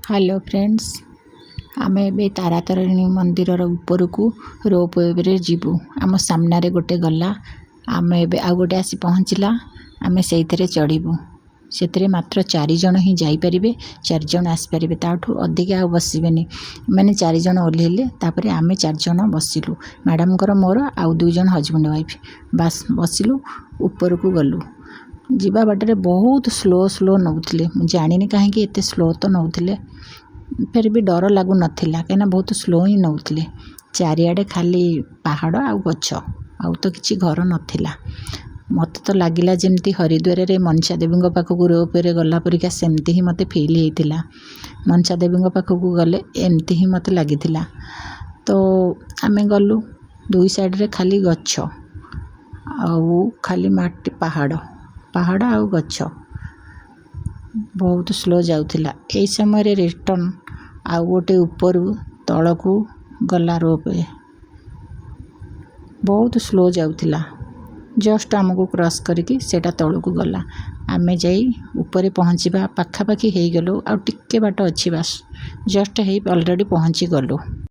Hello friends, आमे ए तारातारिणी मंदिर उपरकू ropeway जीवु। आम सामने गोटे गला, आम ए आ गोटे आसी पहुँचला, आम से चढ़ू। से मात्र 4 जन ही जापरें, 4 जन आसपारे, ताठू अधिक आ बसबेनि। मैंने 4 जन ओह्लैले, तापर आम 4 जन बसिलु। मैडम मोर आउ 2 जन हजबैंड वाइफ बास बसिलु। उपरकू गलु। जीवा बाटर बहुत स्लो नौले, जानी कहीं एत स्लो तो नौले, फिर भी डर लगु नाला कहीं बहुत स्लो ही नौले। चारिआडे खाली पहाड़ आउ गछ, आउ तो किसी घर नाला। मत तो लगिला जमती हरिद्वार रे मनसा देवी पाखक रोपवे गला परिका सेमती ही मत फिल होता। मनसा देवी पाखक गले एमती ही मत लगी। तो आम गलु, 2 साइड रे खाली गछ आउ खाली माटी, पहाड़ पहाड़ आउ गछ, बहुत स्लो जाउथिला। ए समय रिटर्न आउ गोटे उपरू तलकू गला रोपवे, बहुत स्लो जाउथिला। जस्ट आमको क्रॉस करके सेटा तलकू गला। आमे जाई ऊपर पहुँचवा पाखापाखी हो गलु, आ टिके बाट अच्छी, बास जस्ट है ऑलरेडी पहुँची गलु।